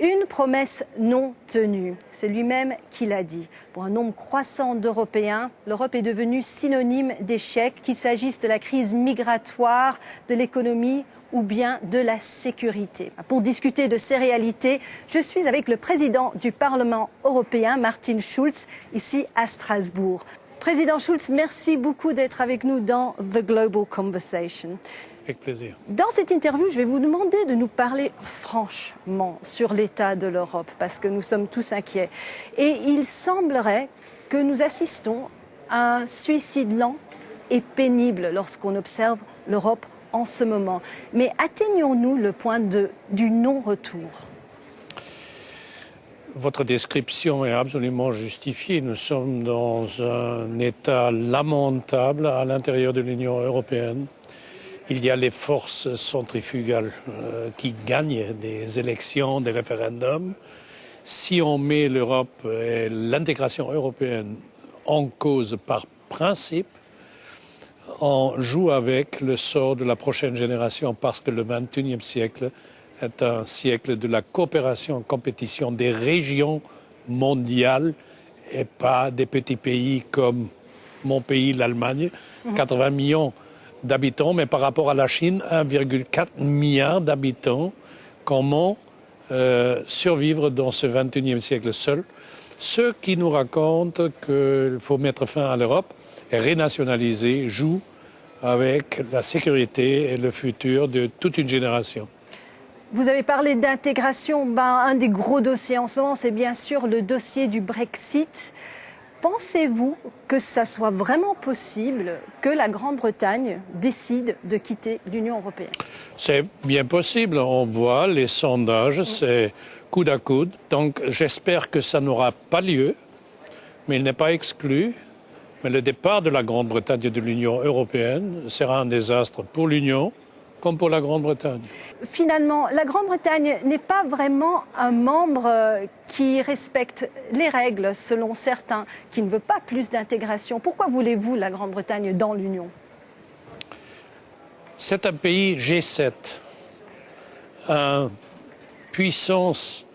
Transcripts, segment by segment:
Une promesse non tenue, c'est lui-même qui l'a dit. Pour un nombre croissant d'Européens, l'Europe est devenue synonyme d'échec, qu'il s'agisse de la crise migratoire, de l'économie ou bien de la sécurité. Pour discuter de ces réalités, je suis avec le président du Parlement européen, Martin Schulz, ici à Strasbourg. Président Schulz, merci beaucoup d'être avec nous dans The Global Conversation. Avec plaisir. Dans cette interview, je vais vous demander de nous parler franchement sur l'état de l'Europe, parce que nous sommes tous inquiets. Et il semblerait que nous assistons à un suicide lent et pénible lorsqu'on observe l'Europe en ce moment. Mais atteignons-nous le point du non-retour ? Votre description est absolument justifiée. Nous sommes dans un état lamentable à l'intérieur de l'Union européenne. Il y a les forces centrifugales qui gagnent des élections, des référendums. Si on met l'Europe et l'intégration européenne en cause par principe, on joue avec le sort de la prochaine génération parce que le XXIe siècle est un siècle de la coopération, compétition des régions mondiales et pas des petits pays comme mon pays, l'Allemagne, 80 millions d'habitants, mais par rapport à la Chine, 1,4 milliard d'habitants. Comment survivre dans ce XXIe siècle seul? Ceux qui nous racontent qu'il faut mettre fin à l'Europe et renationaliser jouent avec la sécurité et le futur de toute une génération. Vous avez parlé d'intégration. Un des gros dossiers en ce moment, c'est bien sûr le dossier du Brexit. Pensez-vous que ça soit vraiment possible que la Grande-Bretagne décide de quitter l'Union européenne? C'est bien possible. On voit les sondages, c'est coude à coude. Donc j'espère que ça n'aura pas lieu, mais il n'est pas exclu. Mais le départ de la Grande-Bretagne de l'Union européenne sera un désastre pour l'Union comme pour la Grande-Bretagne. Finalement, la Grande-Bretagne n'est pas vraiment un membre qui respecte les règles, selon certains, qui ne veut pas plus d'intégration. Pourquoi voulez-vous la Grande-Bretagne dans l'Union? C'est un pays G7, une puissance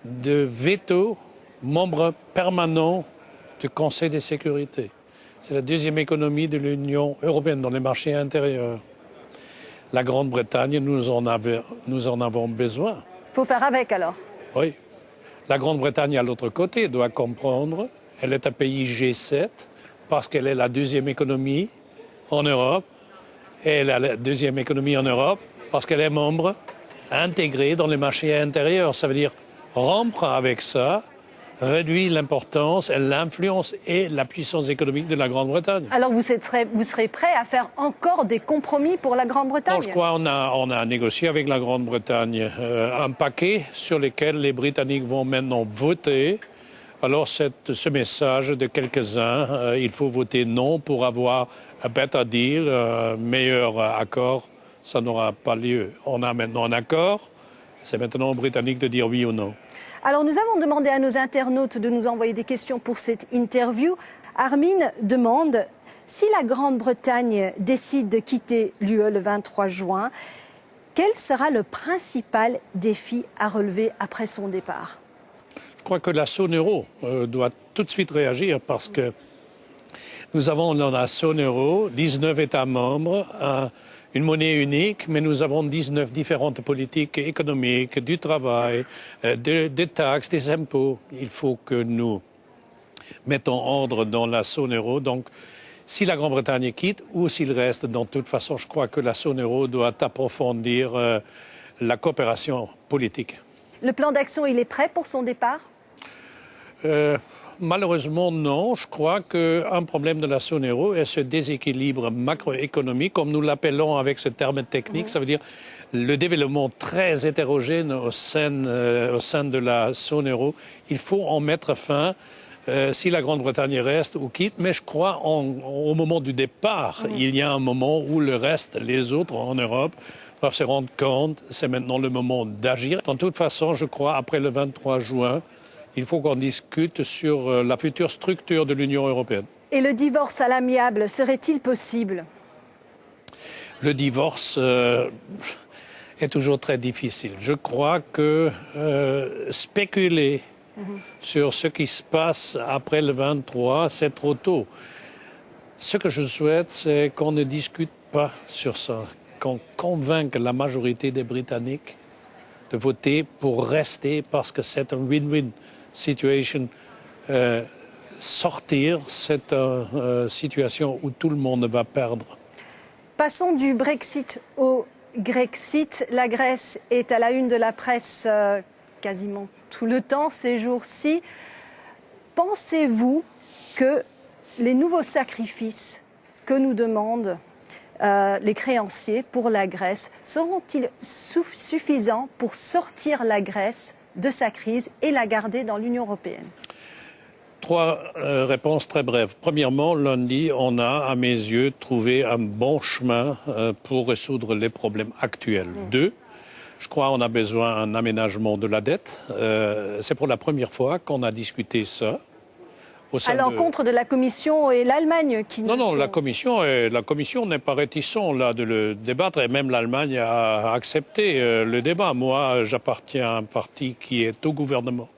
de veto, membre permanent du Conseil de sécurité. C'est la deuxième économie de l'Union européenne dans les marchés intérieurs. La Grande-Bretagne, nous en avons besoin. Il faut faire avec alors. Oui. La Grande-Bretagne, à l'autre côté, doit comprendre qu'elle est un pays G7 parce qu'elle est la deuxième économie en Europe. Et elle est la deuxième économie en Europe parce qu'elle est membre intégré dans les marchés intérieurs. Ça veut dire rompre avec ça, réduire l'importance, l'influence et la puissance économique de la Grande-Bretagne. Alors vous serez prêt à faire encore des compromis pour la Grande-Bretagne? Je crois qu'on a négocié avec la Grande-Bretagne un paquet sur lequel les Britanniques vont maintenant voter. Alors ce message de quelques-uns, il faut voter non pour avoir un better deal, un meilleur accord, ça n'aura pas lieu. On a maintenant un accord, c'est maintenant aux Britanniques de dire oui ou non. Alors nous avons demandé à nos internautes de nous envoyer des questions pour cette interview. Armin demande, si la Grande-Bretagne décide de quitter l'UE le 23 juin, quel sera le principal défi à relever après son départ? Je crois que la zone euro doit tout de suite réagir parce que nous avons dans la zone euro 19 États membres, une monnaie unique, mais nous avons 19 différentes politiques économiques, du travail, des taxes, des impôts. Il faut que nous mettons ordre dans la zone euro. Donc, si la Grande-Bretagne quitte ou s'il reste, de toute façon, je crois que la zone euro doit approfondir la coopération politique. Le plan d'action, il est prêt pour son départ? Malheureusement, non. Je crois qu'un problème de la zone euro est ce déséquilibre macroéconomique, comme nous l'appelons avec ce terme technique. Ça veut dire le développement très hétérogène au sein de la zone euro. Il faut en mettre fin si la Grande-Bretagne reste ou quitte. Mais je crois au moment du départ, il y a un moment où le reste, les autres en Europe, doivent se rendre compte. C'est maintenant le moment d'agir. De toute façon, je crois, après le 23 juin, il faut qu'on discute sur la future structure de l'Union européenne. Et le divorce à l'amiable, serait-il possible? Le divorce est toujours très difficile. Je crois que spéculer sur ce qui se passe après le 23, c'est trop tôt. Ce que je souhaite, c'est qu'on ne discute pas sur ça, qu'on convainque la majorité des Britanniques de voter pour rester parce que c'est un win-win situation. Sortir, c'est une situation où tout le monde va perdre. Passons du Brexit au Grexit. La Grèce est à la une de la presse quasiment tout le temps ces jours-ci. Pensez-vous que les nouveaux sacrifices que nous demandent les créanciers pour la Grèce seront-ils suffisants pour sortir la Grèce de sa crise et la garder dans l'Union européenne? Trois réponses très brèves. Premièrement, lundi, on a, à mes yeux, trouvé un bon chemin pour résoudre les problèmes actuels. Deux, je crois qu'on a besoin d'un aménagement de la dette. C'est pour la première fois qu'on a discuté ça. À l'encontre de la Commission et l'Allemagne qui Non, la Commission n'est pas réticente là, de le débattre et même l'Allemagne a accepté le débat. Moi, j'appartiens à un parti qui est au gouvernement.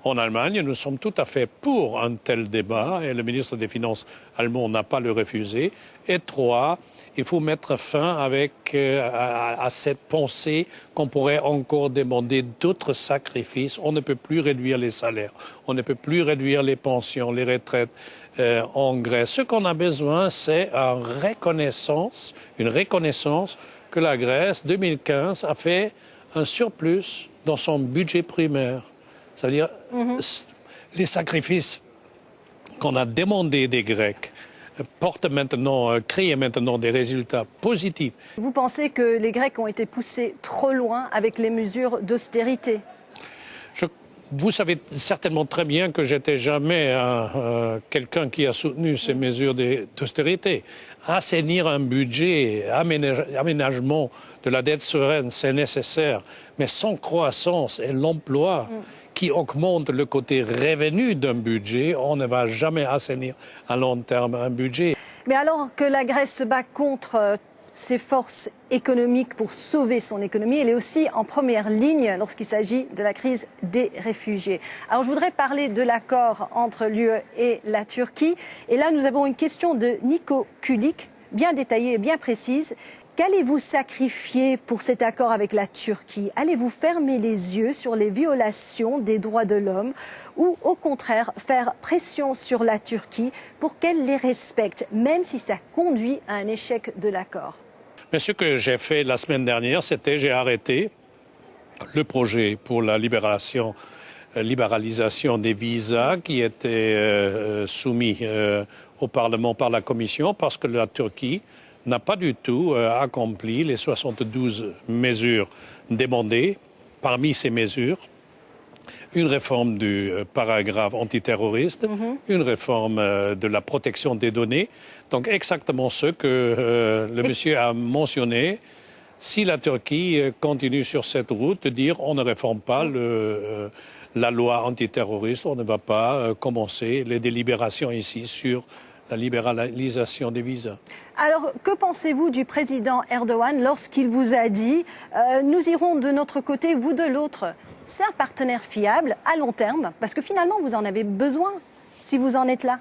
En Allemagne, nous sommes tout à fait pour un tel débat et le ministre des Finances allemand n'a pas le refusé. Et trois, il faut mettre fin à cette pensée qu'on pourrait encore demander d'autres sacrifices. On ne peut plus réduire les salaires, on ne peut plus réduire les pensions, les retraites en Grèce. Ce qu'on a besoin, c'est une reconnaissance que la Grèce, 2015, a fait un surplus dans son budget primaire. C'est-à-dire les sacrifices qu'on a demandés des Grecs créent maintenant des résultats positifs. Vous pensez que les Grecs ont été poussés trop loin avec les mesures d'austérité? Vous savez certainement très bien que j'étais jamais quelqu'un qui a soutenu ces mesures d'austérité. Assainir un budget, aménagement de la dette souveraine, c'est nécessaire. Mais sans croissance et l'emploi qui augmente le côté revenu d'un budget, on ne va jamais assainir à long terme un budget. Mais alors que la Grèce se bat contre ses forces économiques pour sauver son économie, elle est aussi en première ligne lorsqu'il s'agit de la crise des réfugiés. Alors je voudrais parler de l'accord entre l'UE et la Turquie. Et là, nous avons une question de Nico Kulik, bien détaillée et bien précise. Qu'allez-vous sacrifier pour cet accord avec la Turquie? Allez-vous fermer les yeux sur les violations des droits de l'homme ou au contraire faire pression sur la Turquie pour qu'elle les respecte, même si ça conduit à un échec de l'accord? Mais ce que j'ai fait la semaine dernière, c'était j'ai arrêté le projet pour la libéralisation des visas qui était soumis au Parlement par la Commission parce que la Turquie n'a pas du tout accompli les 72 mesures demandées. Parmi ces mesures, une réforme du paragraphe antiterroriste, une réforme de la protection des données. Donc exactement ce que le monsieur a mentionné. Si la Turquie continue sur cette route, de dire on ne réforme pas la loi antiterroriste, on ne va pas commencer les délibérations ici sur la libéralisation des visas. Alors, que pensez-vous du président Erdogan lorsqu'il vous a dit nous irons de notre côté, vous de l'autre? C'est un partenaire fiable à long terme, parce que finalement, vous en avez besoin si vous en êtes là.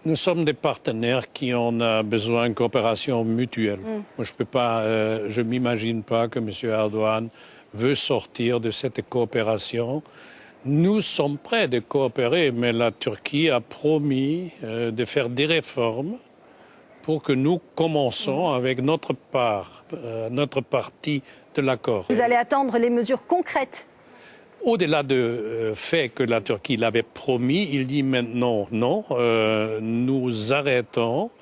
Nous sommes des partenaires qui ont besoin de coopération mutuelle. Moi, je ne m'imagine pas que M. Erdogan veut sortir de cette coopération. Nous sommes prêts de coopérer, mais la Turquie a promis de faire des réformes pour que nous commençons avec notre partie de l'accord. Vous allez attendre les mesures concrètes? Au-delà du fait que la Turquie l'avait promis, il dit maintenant non, nous arrêtons.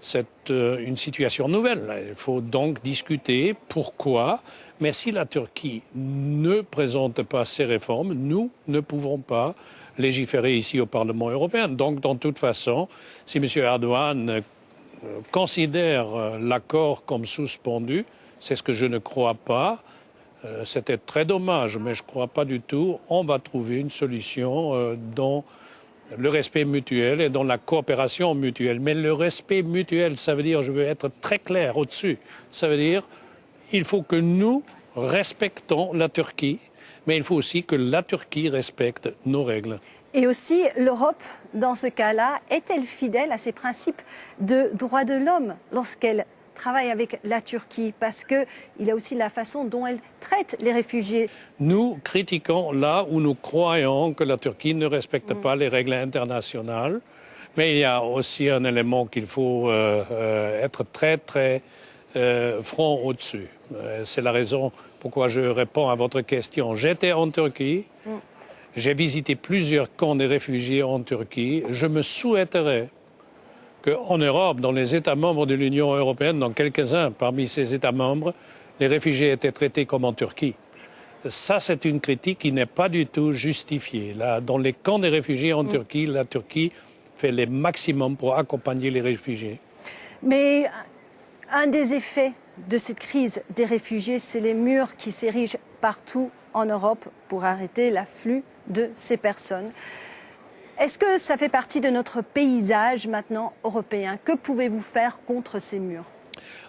C'est une situation nouvelle. Il faut donc discuter pourquoi. Mais si la Turquie ne présente pas ces réformes, nous ne pouvons pas légiférer ici au Parlement européen. Donc, de toute façon, si M. Erdogan considère l'accord comme suspendu, c'est ce que je ne crois pas. C'était très dommage, mais je ne crois pas du tout. On va trouver une solution dans le respect mutuel et dans la coopération mutuelle. Mais le respect mutuel, ça veut dire, je veux être très clair au-dessus, ça veut dire il faut que nous respectons la Turquie, mais il faut aussi que la Turquie respecte nos règles. Et aussi, l'Europe, dans ce cas-là, est-elle fidèle à ses principes de droits de l'homme lorsqu'elle travaille avec la Turquie? Parce qu'il y a aussi la façon dont elle traite les réfugiés. Nous critiquons là où nous croyons que la Turquie ne respecte pas les règles internationales. Mais il y a aussi un élément qu'il faut être très franc au-dessus. C'est la raison pourquoi je réponds à votre question. J'étais en Turquie. J'ai visité plusieurs camps de réfugiés en Turquie. Je me souhaiterais qu'en Europe, dans les États membres de l'Union européenne, dans quelques-uns parmi ces États membres, les réfugiés étaient traités comme en Turquie. Ça, c'est une critique qui n'est pas du tout justifiée. Là, dans les camps des réfugiés en Turquie, la Turquie fait le maximum pour accompagner les réfugiés. Mais un des effets de cette crise des réfugiés, c'est les murs qui s'érigent partout en Europe pour arrêter l'afflux de ces personnes. Est-ce que ça fait partie de notre paysage maintenant européen? Que pouvez-vous faire contre ces murs?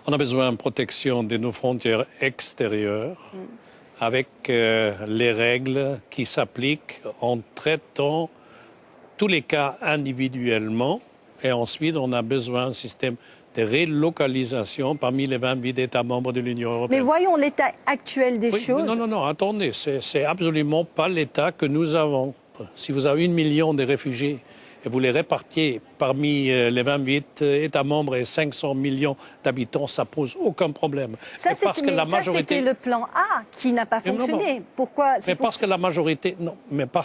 On a besoin de protection de nos frontières extérieures avec les règles qui s'appliquent en traitant tous les cas individuellement. Et ensuite, on a besoin d'un système de relocalisation parmi les 28 États membres de l'Union européenne. Mais voyons l'état actuel des choses. Non, attendez, c'est absolument pas l'état que nous avons. Si vous avez 1 million de réfugiés et vous les répartiez parmi les 28 États membres et 500 millions d'habitants, ça pose aucun problème. Ça, c'était le plan A qui n'a pas fonctionné. Pourquoi? Parce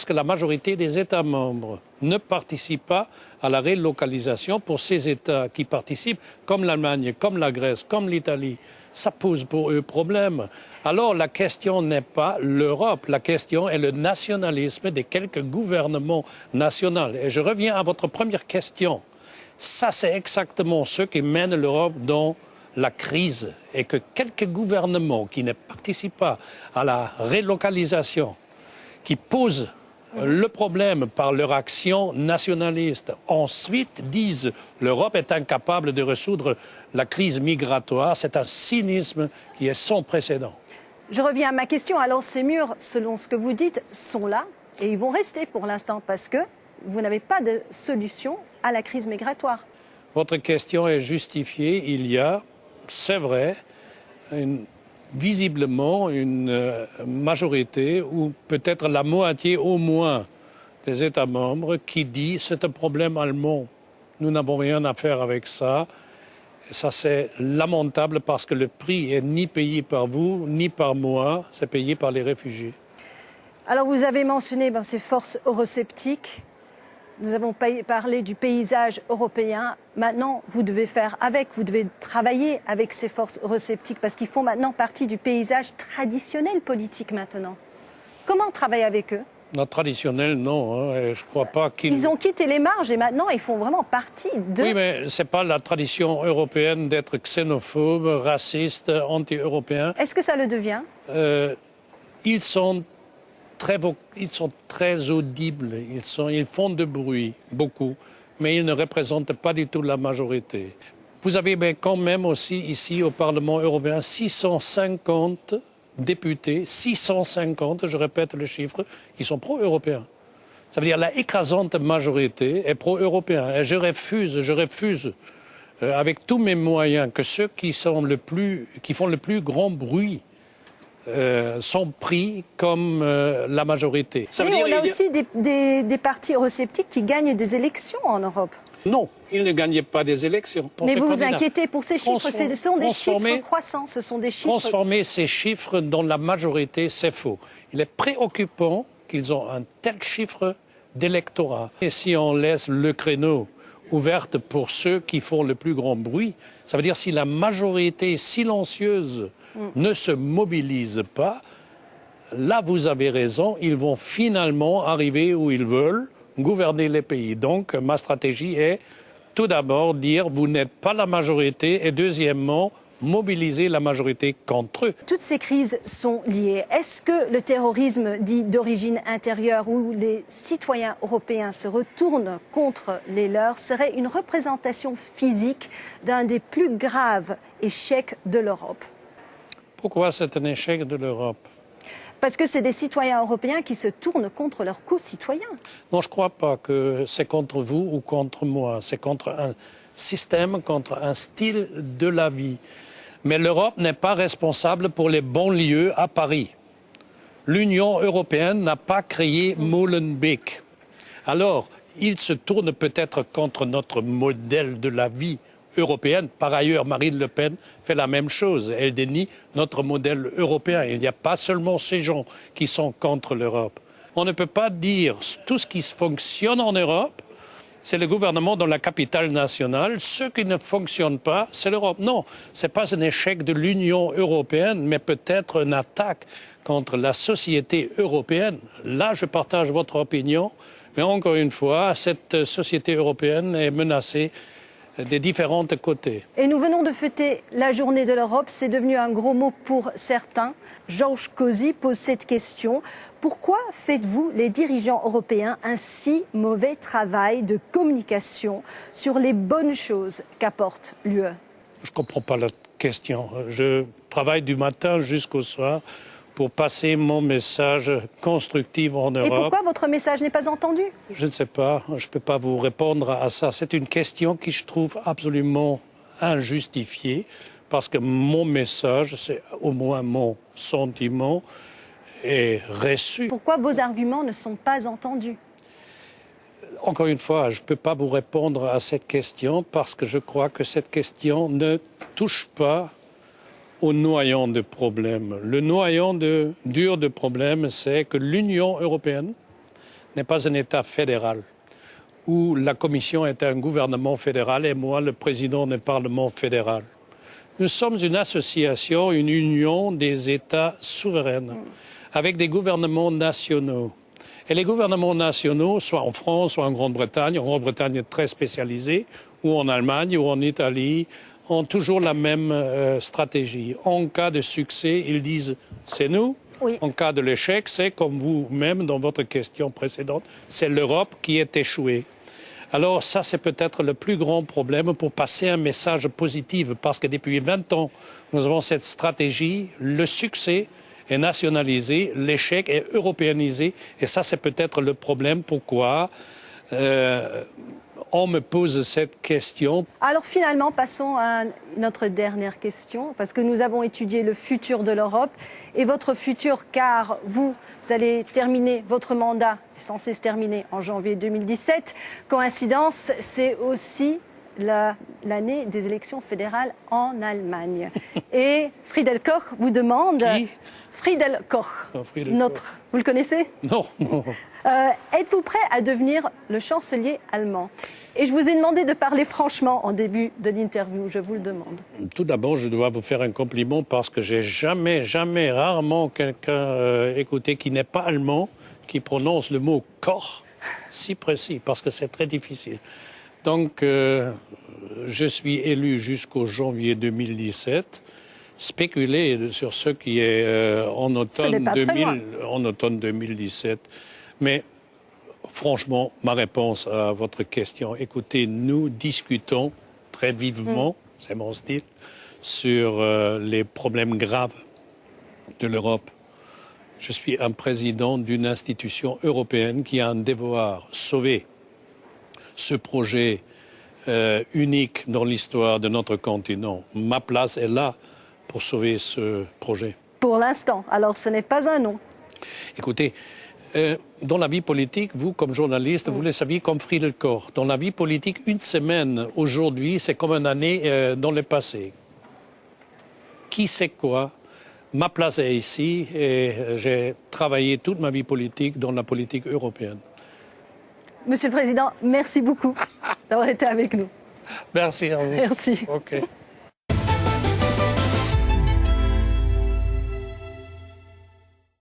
que la majorité des États membres ne participent pas à la relocalisation. Pour ces États qui participent, comme l'Allemagne, comme la Grèce, comme l'Italie, ça pose pour eux problème. Alors la question n'est pas l'Europe, la question est le nationalisme de quelques gouvernements nationaux. Et je reviens à votre première question. Ça, c'est exactement ce qui mène l'Europe dans la crise. Et que quelques gouvernements qui ne participent pas à la relocalisation, qui posent le problème par leur action nationaliste, ensuite disent l'Europe est incapable de résoudre la crise migratoire. C'est un cynisme qui est sans précédent. Je reviens à ma question. Alors ces murs, selon ce que vous dites, sont là et ils vont rester pour l'instant parce que vous n'avez pas de solution à la crise migratoire. Votre question est justifiée. Il y a, c'est vrai, visiblement une majorité ou peut-être la moitié au moins des États membres qui dit c'est un problème allemand. Nous n'avons rien à faire avec ça. Et ça, c'est lamentable parce que le prix est ni payé par vous ni par moi, c'est payé par les réfugiés. Alors vous avez mentionné ces forces eurosceptiques. Nous avons parlé du paysage européen. Maintenant, vous devez faire avec, vous devez travailler avec ces forces eurosceptiques parce qu'ils font maintenant partie du paysage traditionnel politique maintenant. Comment travailler avec eux? Non, traditionnel, non. Je crois pas qu'ils... Ils ont quitté les marges et maintenant ils font vraiment partie de... Oui, mais ce n'est pas la tradition européenne d'être xénophobe, raciste, anti-européen. Est-ce que ça le devient? Ils sont très audibles, ils font de bruit, beaucoup, mais ils ne représentent pas du tout la majorité. Vous avez quand même aussi ici au Parlement européen 650 députés, 650, je répète le chiffre, qui sont pro-européens. Ça veut dire la écrasante majorité est pro-européen. Et je refuse avec tous mes moyens que ceux qui font le plus grand bruit sont pris comme la majorité. Mais on a aussi des partis eurosceptiques qui gagnent des élections en Europe. Non, ils ne gagnent pas des élections. Mais vous vous inquiétez pour ces chiffres, ce sont des chiffres croissants, ce sont des chiffres... Transformer ces chiffres dans la majorité, c'est faux. Il est préoccupant qu'ils ont un tel chiffre d'électorat. Et si on laisse le créneau ouvert pour ceux qui font le plus grand bruit, ça veut dire si la majorité silencieuse ne se mobilise pas, là vous avez raison, ils vont finalement arriver où ils veulent, gouverner les pays. Donc ma stratégie est tout d'abord dire vous n'êtes pas la majorité et deuxièmement mobiliser la majorité contre eux. Toutes ces crises sont liées. Est-ce que le terrorisme dit d'origine intérieure où les citoyens européens se retournent contre les leurs serait une représentation physique d'un des plus graves échecs de l'Europe? Pourquoi c'est un échec de l'Europe? Parce que c'est des citoyens européens qui se tournent contre leurs co-citoyens. Non, je ne crois pas que c'est contre vous ou contre moi. C'est contre un système, contre un style de la vie. Mais l'Europe n'est pas responsable pour les banlieues à Paris. L'Union européenne n'a pas créé Molenbeek. Alors, il se tourne peut-être contre notre modèle de la vie européenne. Par ailleurs, Marine Le Pen fait la même chose. Elle dénie notre modèle européen. Il n'y a pas seulement ces gens qui sont contre l'Europe. On ne peut pas dire tout ce qui fonctionne en Europe, c'est le gouvernement dans la capitale nationale. Ce qui ne fonctionne pas, c'est l'Europe. Non, ce n'est pas un échec de l'Union européenne, mais peut-être une attaque contre la société européenne. Là, je partage votre opinion. Mais encore une fois, cette société européenne est menacée des différents côtés. Et nous venons de fêter la journée de l'Europe. C'est devenu un gros mot pour certains. Georges Cozy pose cette question. Pourquoi faites-vous, les dirigeants européens, un si mauvais travail de communication sur les bonnes choses qu'apporte l'UE? Je ne comprends pas la question. Je travaille du matin jusqu'au soir pour passer mon message constructif en Europe. Et pourquoi votre message n'est pas entendu? Je ne sais pas, je ne peux pas vous répondre à ça. C'est une question qui je trouve absolument injustifiée, parce que mon message, c'est au moins mon sentiment, est reçu. Pourquoi vos arguments ne sont pas entendus? Encore une fois, je ne peux pas vous répondre à cette question, parce que je crois que cette question ne touche pas au noyau de problème. Le noyau dur de problème, c'est que l'Union européenne n'est pas un État fédéral, où la Commission est un gouvernement fédéral et moi, le président du Parlement fédéral. Nous sommes une association, une union des États souverains, avec des gouvernements nationaux. Et les gouvernements nationaux, soit en France, soit en Grande-Bretagne est très spécialisée, ou en Allemagne, ou en Italie, ont toujours la même stratégie. En cas de succès, ils disent « c'est nous ». Oui. En cas de l'échec, c'est comme vous-même dans votre question précédente, c'est l'Europe qui est échouée. Alors ça, c'est peut-être le plus grand problème pour passer un message positif, parce que depuis 20 ans, nous avons cette stratégie, le succès est nationalisé, l'échec est européanisé, et ça, c'est peut-être le problème pourquoi on me pose cette question. Alors finalement, passons à notre dernière question, parce que nous avons étudié le futur de l'Europe et votre futur, car vous allez terminer votre mandat, est censé se terminer en janvier 2017. Coïncidence, c'est aussi l'année des élections fédérales en Allemagne. Et Friedel Koch vous demande... Qui? Friedel Koch, notre... Vous le connaissez? Non, non. Êtes-vous prêt à devenir le chancelier allemand? Et je vous ai demandé de parler franchement en début de l'interview, je vous le demande. Tout d'abord, je dois vous faire un compliment parce que j'ai jamais, rarement quelqu'un écouté qui n'est pas allemand, qui prononce le mot « Koch » si précis, parce que c'est très difficile. Donc, je suis élu jusqu'au janvier 2017. Spéculer sur ce qui est en automne 2017. Mais franchement, ma réponse à votre question, écoutez, nous discutons très vivement, c'est mon style, sur les problèmes graves de l'Europe. Je suis un président d'une institution européenne qui a un devoir, sauver ce projet unique dans l'histoire de notre continent. Ma place est là pour sauver ce projet. Pour l'instant, alors ce n'est pas un non. Écoutez, dans la vie politique, vous, comme journaliste, vous le saviez comme Friedel Koch. Dans la vie politique, une semaine aujourd'hui, c'est comme une année dans le passé. Qui sait quoi? Ma place est ici et j'ai travaillé toute ma vie politique dans la politique européenne. Monsieur le Président, merci beaucoup d'avoir été avec nous. Merci à vous. Merci. Okay.